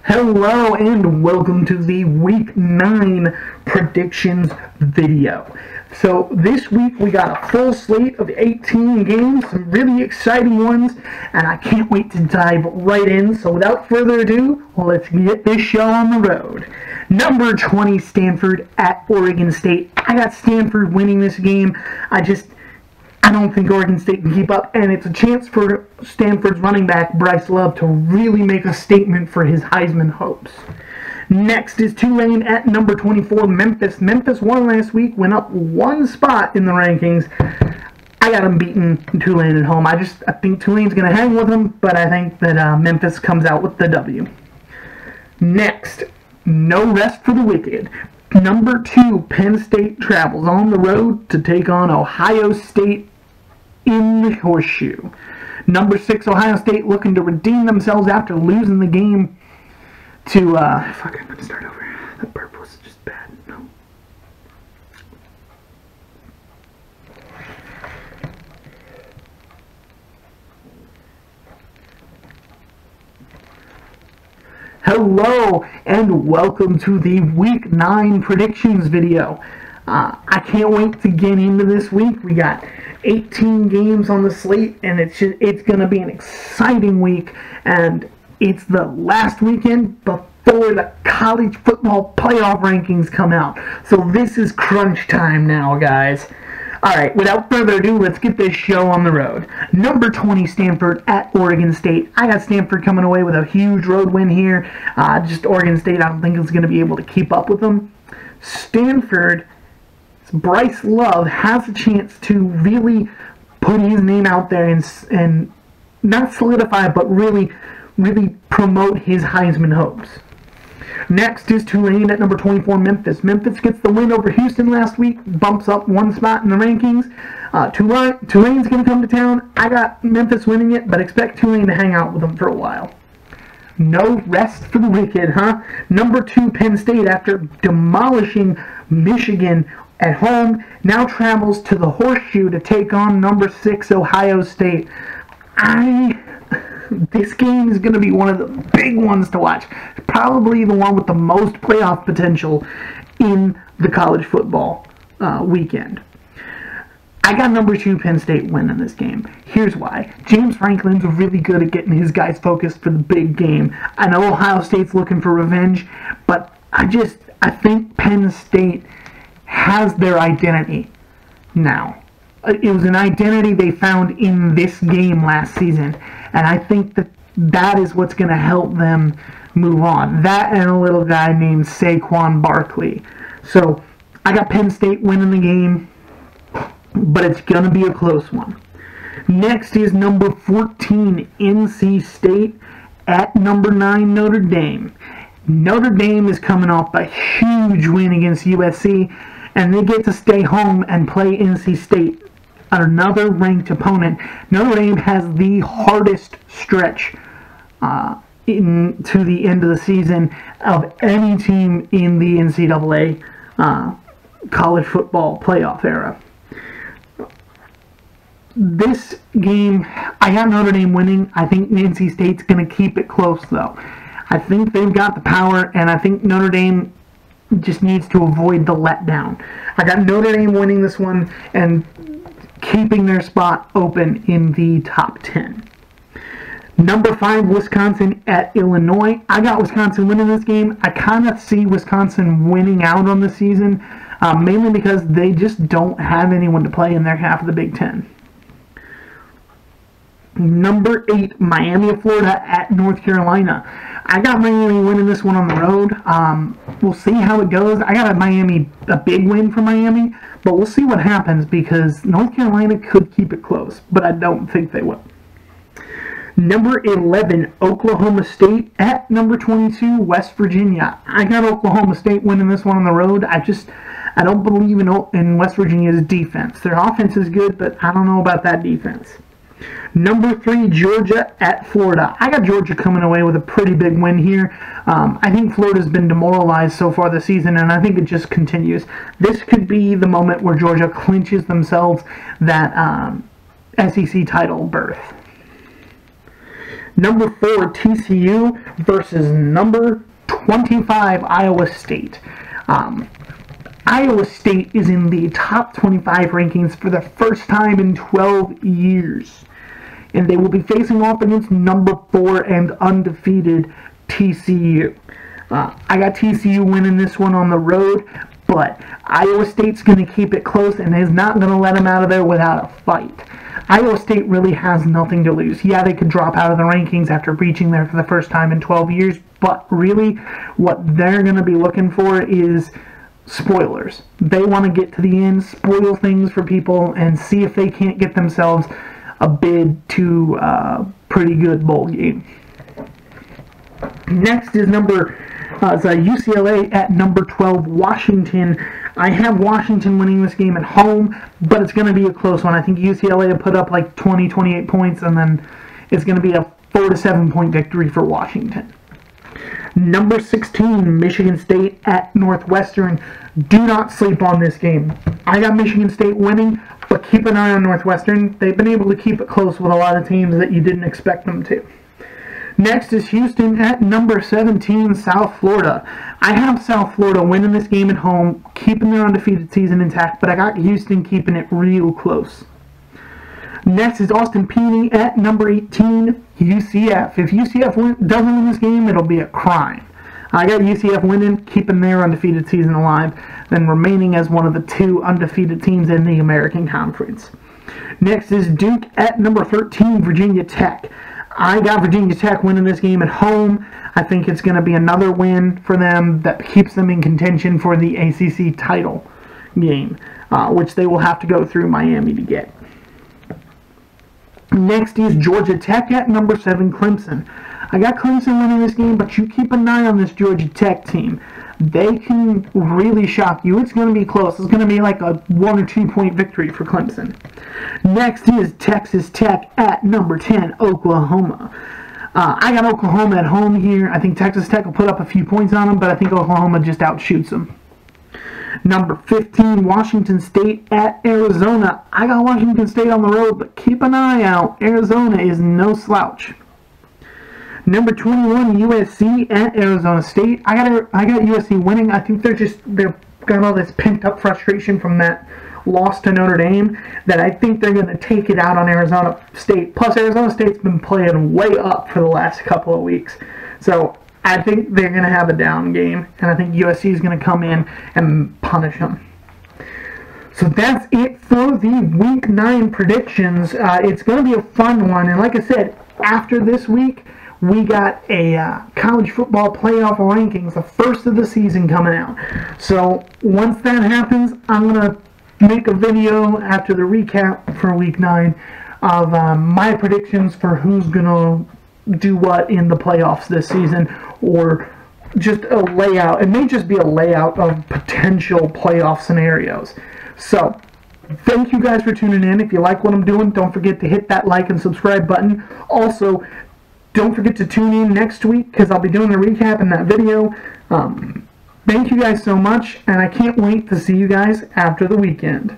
Hello and welcome to the Week 9 predictions video. So this week we got a full slate of 18 games, some really exciting ones, and I can't wait to dive right in. So without further ado, let's get this show on the road. Number 20, Stanford at Oregon State. I got Stanford winning this game. I don't think Oregon State can keep up, and it's a chance for Stanford's running back, Bryce Love, to really make a statement for his Heisman hopes. Next is Tulane at number 24, Memphis. Memphis won last week, went up one spot in the rankings. I got them beating Tulane at home. I think Tulane's going to hang with them, but I think that Memphis comes out with the W. Next, no rest for the wicked. Number 2, Penn State travels on the road to take on Ohio State in the Horseshoe. Number 6, Ohio State looking to redeem themselves after losing the game to, fuck, I'm gonna start over. The burp was just bad. No. Hello, and welcome to the Week 9 predictions video. I can't wait to get into this week. We got 18 games on the slate, and it's going to be an exciting week, and it's the last weekend before the college football playoff rankings come out. So this is crunch time now, guys. Alright, without further ado, let's get this show on the road. Number 20, Stanford at Oregon State. I got Stanford coming away with a huge road win here. Just Oregon State, I don't think is going to be able to keep up with them. Stanford, Bryce Love has a chance to really put his name out there and not solidify, but really promote his Heisman hopes. Next is Tulane at number 24, Memphis. Memphis gets the win over Houston last week, bumps up one spot in the rankings. Tulane's going to come to town. I got Memphis winning it, but expect Tulane to hang out with them for a while. No rest for the wicked, huh? Number 2, Penn State, after demolishing Michigan at home, now travels to the Horseshoe to take on number 6, Ohio State. This game is going to be one of the big ones to watch. Probably the one with the most playoff potential in the college football weekend. I got number 2, Penn State winning this game. Here's why. James Franklin's really good at getting his guys focused for the big game. I know Ohio State's looking for revenge, but I think Penn State has their identity now. It was an identity they found in this game last season, and I think that is what's going to help them move on. That and a little guy named Saquon Barkley. So I got Penn State winning the game, but it's going to be a close one. Next is number 14, NC State at number 9, Notre Dame. Notre Dame is coming off a huge win against USC, and they get to stay home and play NC State, another ranked opponent. Notre Dame has the hardest stretch to the end of the season of any team in the NCAA college football playoff era. This game, I got Notre Dame winning. I think NC State's going to keep it close, though. I think they've got the power, and I think Notre Dame just needs to avoid the letdown. I got Notre Dame winning this one and keeping their spot open in the top 10. Number 5, Wisconsin at Illinois. I got Wisconsin winning this game. I kind of see Wisconsin winning out on the season, mainly because they just don't have anyone to play in their half of the Big Ten. Number 8, Miami of Florida at North Carolina. I got Miami winning this one on the road. We'll see how it goes. I got a big win for Miami, but we'll see what happens because North Carolina could keep it close, but I don't think they will. Number 11, Oklahoma State at number 22, West Virginia. I got Oklahoma State winning this one on the road. I don't believe in West Virginia's defense. Their offense is good, but I don't know about that defense. Number 3, Georgia at Florida. I got Georgia coming away with a pretty big win here. I think Florida's been demoralized so far this season, and I think it just continues. This could be the moment where Georgia clinches themselves that SEC title berth. Number 4, TCU versus number 25, Iowa State. Iowa State is in the top 25 rankings for the first time in 12 years. And they will be facing off against number 4 and undefeated TCU. I got TCU winning this one on the road, but Iowa State's going to keep it close and is not going to let them out of there without a fight. Iowa State really has nothing to lose. Yeah, they could drop out of the rankings after reaching there for the first time in 12 years, but really what they're going to be looking for is spoilers. They want to get to the end, spoil things for people, and see if they can't get themselves a bid to a pretty good bowl game. Next is UCLA at number 12, Washington. I have Washington winning this game at home, but it's going to be a close one. I think UCLA will put up like 20, 28 points, and then it's going to be a 4 to 7 point victory for Washington. Number 16, Michigan State at Northwestern. Do not sleep on this game. I got Michigan State winning, but keep an eye on Northwestern. They've been able to keep it close with a lot of teams that you didn't expect them to. Next is Houston at number 17, South Florida. I have South Florida winning this game at home, keeping their undefeated season intact, but I got Houston keeping it real close. Next is Austin Peay at number 18, UCF. If UCF doesn't win this game, it'll be a crime. I got UCF winning, keeping their undefeated season alive, then remaining as one of the 2 undefeated teams in the American Conference. Next is Duke at number 13, Virginia Tech. I got Virginia Tech winning this game at home. I think it's going to be another win for them that keeps them in contention for the ACC title game, which they will have to go through Miami to get. Next is Georgia Tech at number 7, Clemson. I got Clemson winning this game, but you keep an eye on this Georgia Tech team. They can really shock you. It's going to be close. It's going to be like a 1 or 2 point victory for Clemson. Next is Texas Tech at number 10, Oklahoma. I got Oklahoma at home here. I think Texas Tech will put up a few points on them, but I think Oklahoma just outshoots them. Number 15, Washington State at Arizona. I got Washington State on the road, but keep an eye out. Arizona is no slouch. Number 21, USC at Arizona State. I got USC winning. I think they've got all this pent up frustration from that loss to Notre Dame that I think they're going to take it out on Arizona State. Plus, Arizona State's been playing way up for the last couple of weeks. So I think they're going to have a down game, and I think USC is going to come in and punish them. So that's it for the Week 9 predictions. It's going to be a fun one, and like I said, after this week, we got a college football playoff rankings, the first of the season coming out. So once that happens, I'm going to make a video after the recap for Week 9 of my predictions for who's going to do what in the playoffs this season, or just a layout. It may just be a layout of potential playoff scenarios. So thank you guys for tuning in. If you like what I'm doing, don't forget to hit that like and subscribe button. Also, don't forget to tune in next week because I'll be doing a recap in that video. Thank you guys so much, and I can't wait to see you guys after the weekend.